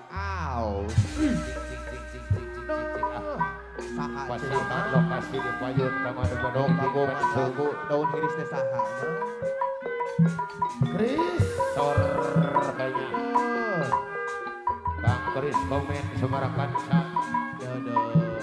Aw. Fasilitas lokasi di payun kamar Dong kago suku daun iris teh saha. Kris sor kayaknya Bang Kris komen Semarakan Jodoh.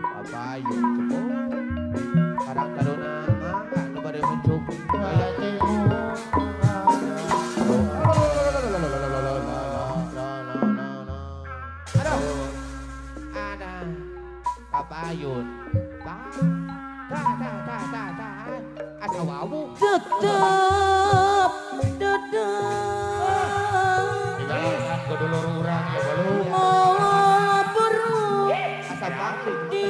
Papayu cepot. Kadang kadona nu bade mencuk. Aya papayun. Asa wawu. Tetep dedek Tinggalkan ke dulur urang ya belum mawa beru Asa pangling. di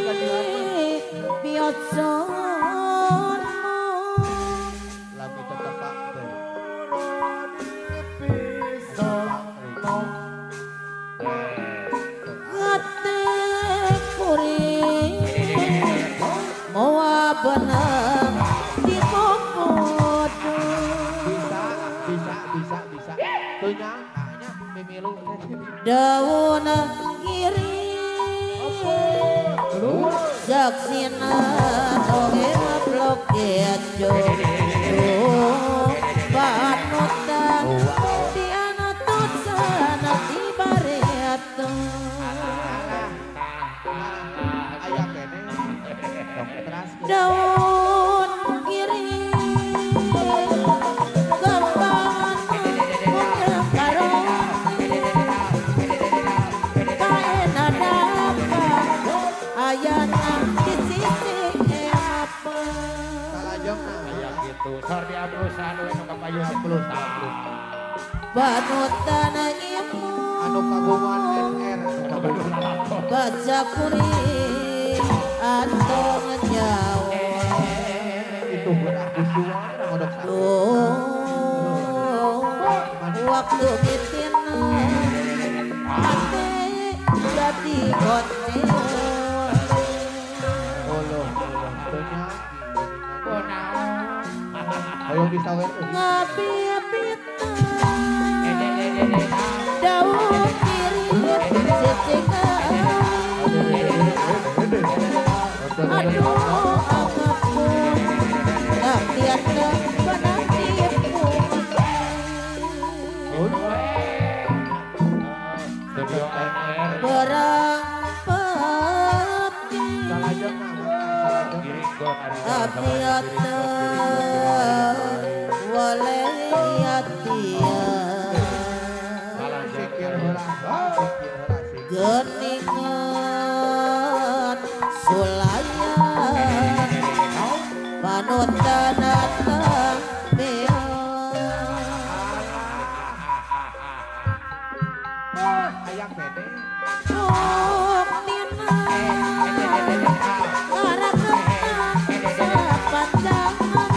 biasa Lami tetepak teh. hati kuring mawa benang di popot Bisa. Teu nyangkanya mimilu teh. daun kiri jaksina oge blok ejo panutan di anatut sana di bareto Aya kene. Dong teras. daun kiri gampangan mobil karo kaena dapa ayana di sisi apa Salajengna. kayak gitu sor di ablus anu anu kapayun ablus panutan imu Anu kagungan NR. baca kuring antong nyawa Itu berat usuan ngodok satu. waktu bikin hati jadi hotel Oloh. Teu nyangki. Hoyong disawer euy. ngabibit daun kiri cecekan aduh apapun tak biasa pada tipu studio NR perang peti Salajengna mangga Giringgon apiata waleyatia Sikil heula. Sikil heula sikil. geningan sulayan panutan datang Aya kene. Tuk nina ngaraketang sapanjangan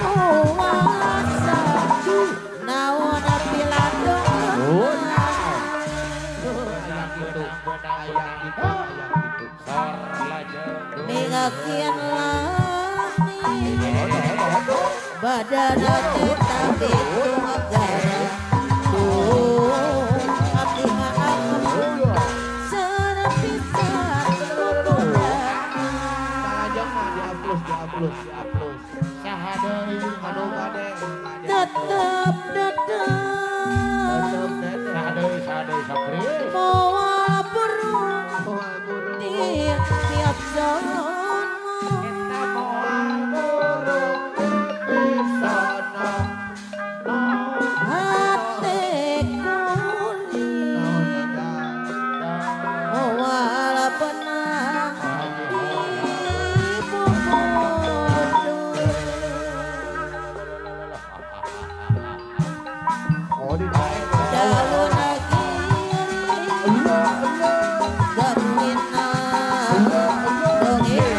puasa naon pilandong Aya kitu. Aya kitu. sor lajeng mingakian langit badan hati tapi negara tuh api aku serepisan Salajengna diaplus. saha deui Anu bade. tetep dedek saha deui sakris mawa burung Moal burung. di tiap zona hati kuring mawa benang di popot Oh di daerah. daun kiri gamina dongeng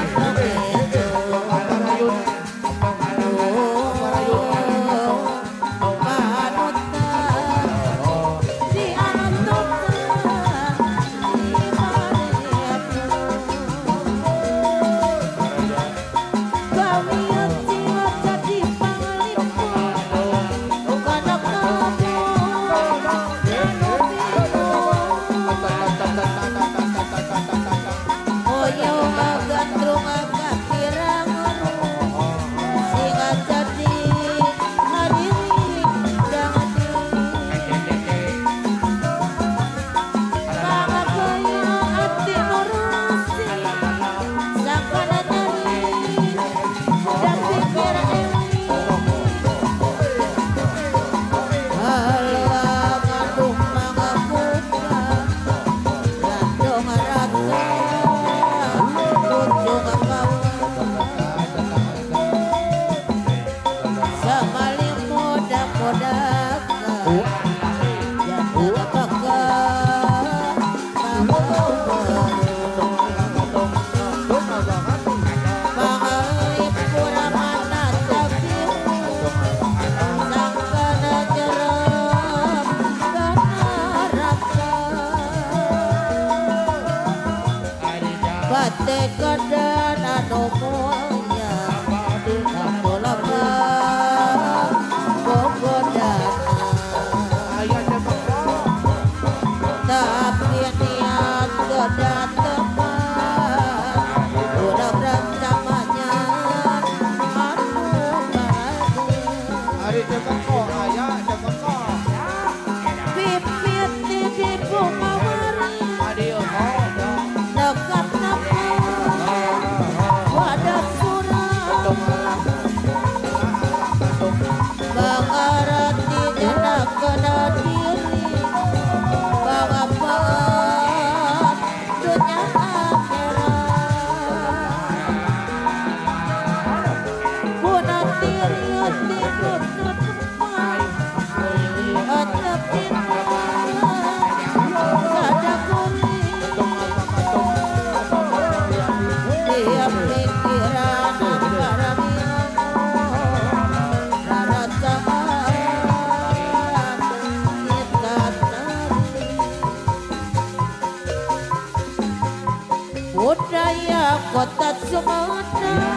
Budaya kota Sumatera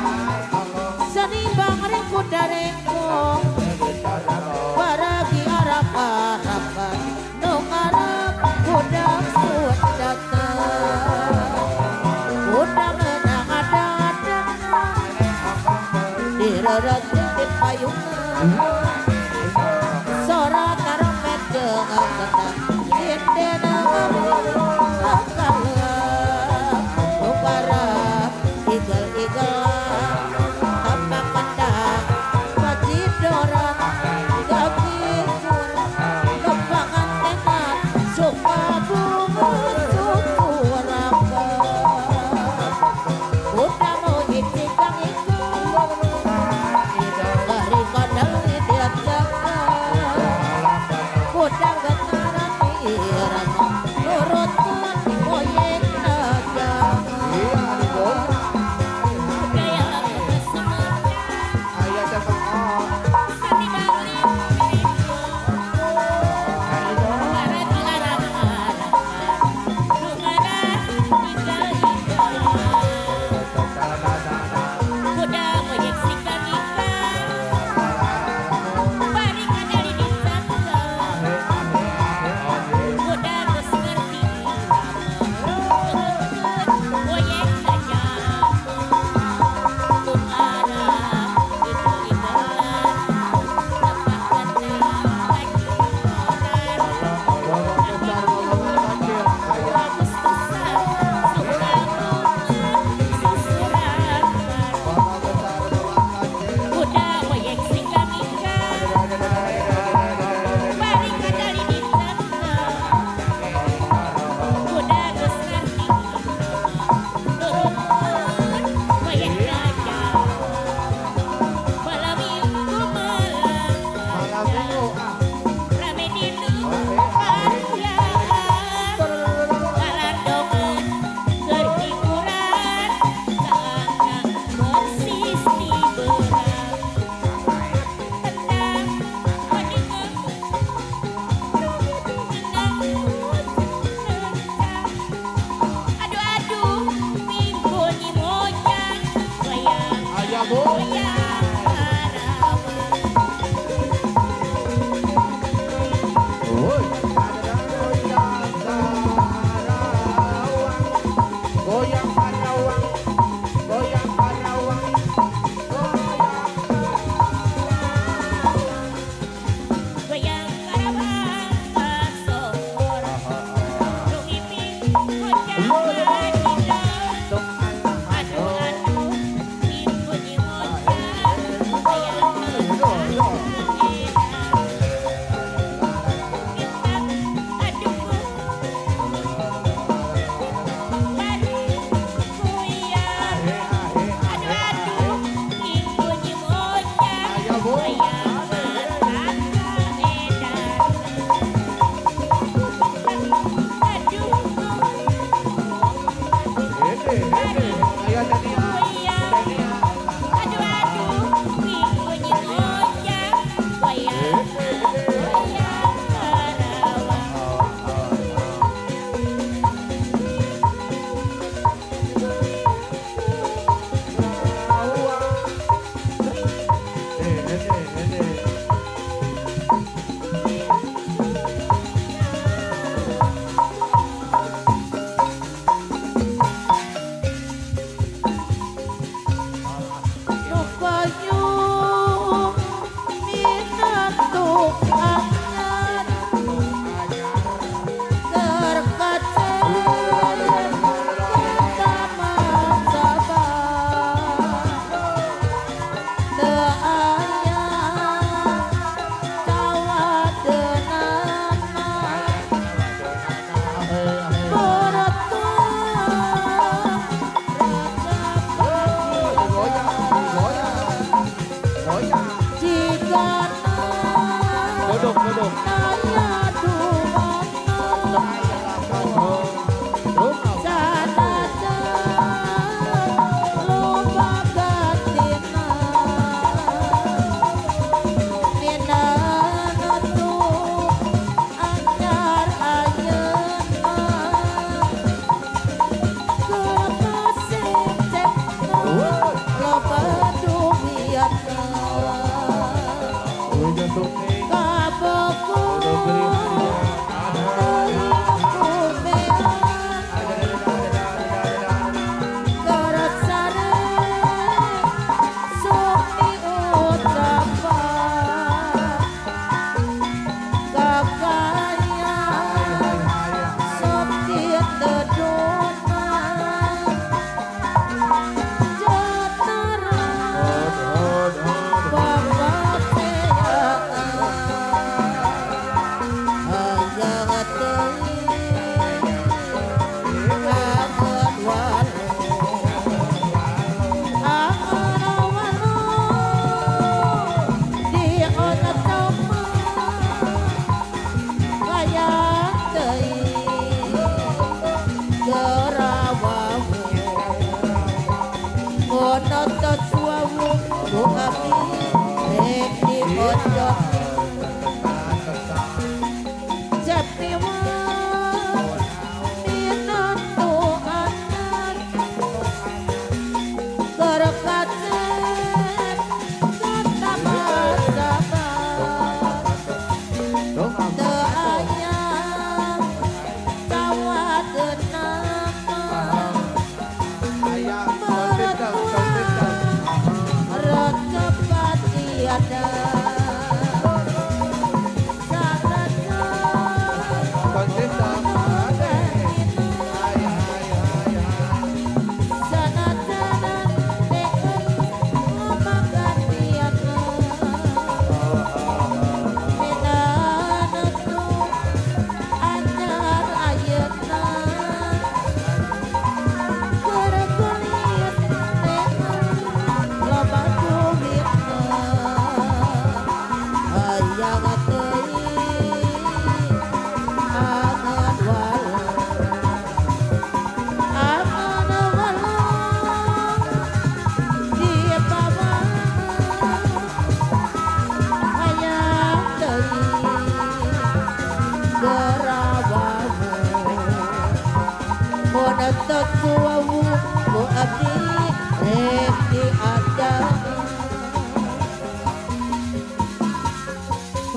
seni bangring kuda rengkong baragi arap-arapan nung arap kuda sudata kuda menang ada direreti di payungan sorak karomet dengan ketang indena akal Udah mau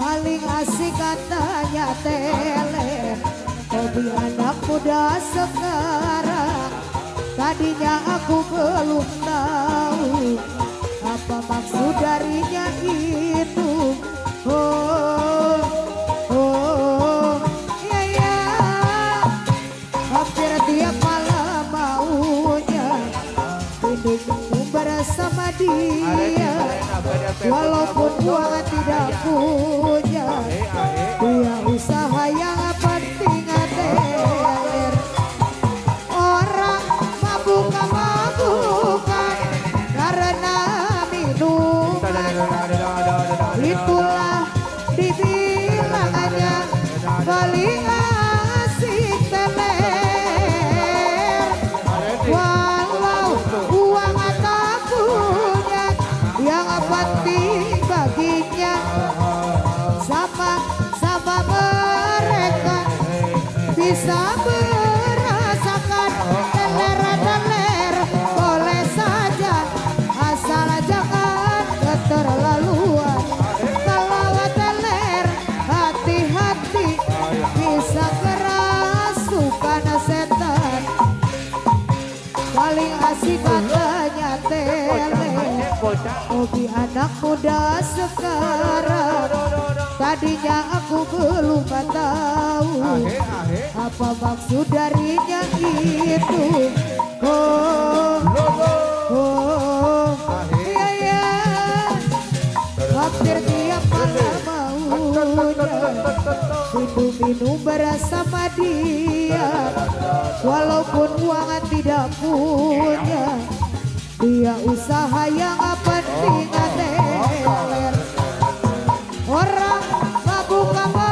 Paling asik katanya teler, hobi anak muda sekarang. Tadinya aku belum tahu apa maksud darinya itu. Oh, oh, ya ya, hampir tiap malam maunya hidup bersama dia. Walaupun uang tidak punya, dia usaha yang penting teler. Orang mabuk-mabukan karena minuman, itulah dibilangnya paling asik teler. Walau uang tak punya, yang penting baginya sama-sama mereka bisa merasakan teler-teler. Boleh saja asal jangan keterlaluan. Kalau teler hati-hati, bisa kerasukan setan. Paling asik katanya teler, hobi anak muda sekarang. Tadinya aku belum tahu apa maksud darinya itu. Oh, oh, iya ya, hampir tiap malam maunya minum bersama dia. Walaupun uang tidak punya, dia usaha yang penting teler. Orang mabuk-mabuk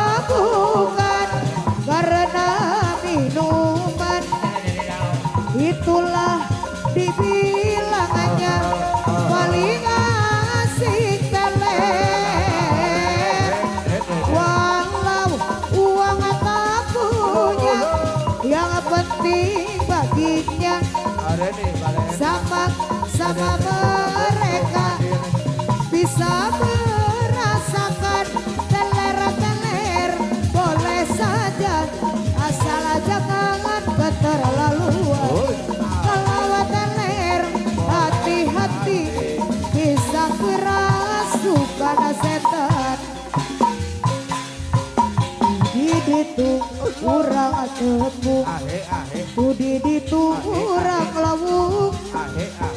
kerasukan setan di ditu urang tepung di ditu urang lawung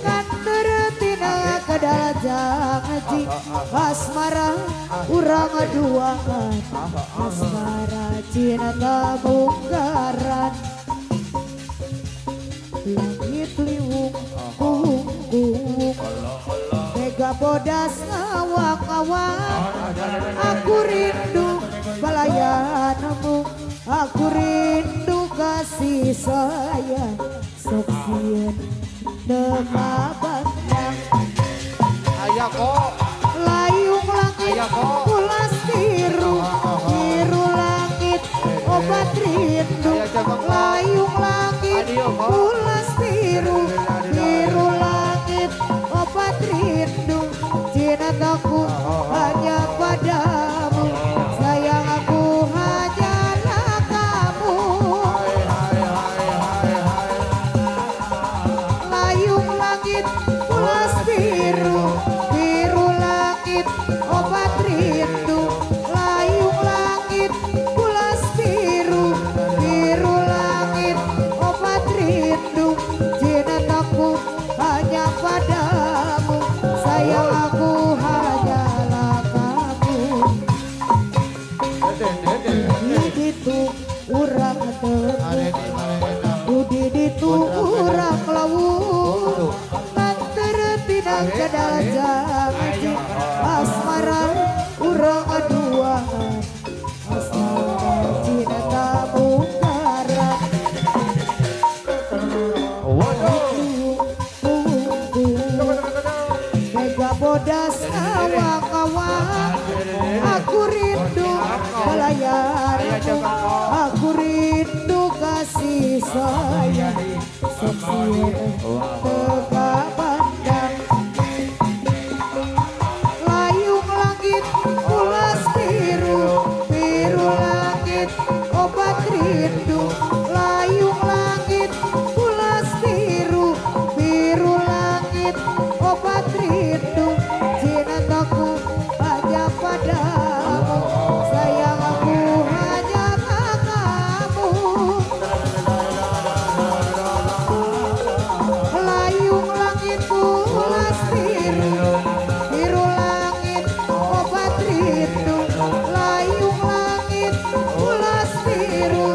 kan teretina kedalajang haji asmara urang duaan asmara cinta bungkaran langit liwung kuung kuung tega bodas ngawang-ngawang aku rindu pelayanmu aku rindu kasih sayang sekian dekabandang Ayah kok. layung langit Ayah kok. pulas biru biru langit obat rindu Ayah coba kok. layung langit Adio kok. pulas biru biru langit obat rindu cintaku hanya padamu sayang aku hanyalah kamu layung langit pulas biru biru langit obat rindu layung langit pulas biru biru langit obat rindu cintaku hanya padamu sayang aku hanyalah kamu di ditu urang tepung di ditu urang lawung tan teretinang kedalajang asmara urang duaan asmara cinta bungkaran mega bodas awang-awang aku rindu pelayanmu aku rindu kasih sayang sekian dekabandang layung langit pulas biru biru langit obat rindu layung langit pulas biru biru langit obat rindu cintaku hanya padamu sayang aku hanya kamu layung langit pulas biru biru langit obat rindu layung langit pulas biru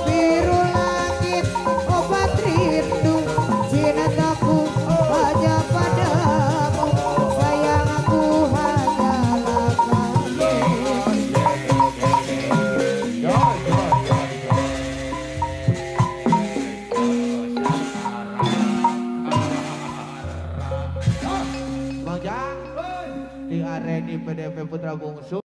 biru langit obat rindu cintaku hanya padamu sayang aku hanyalah Bang Jang di arena PDP Putra Bungsu.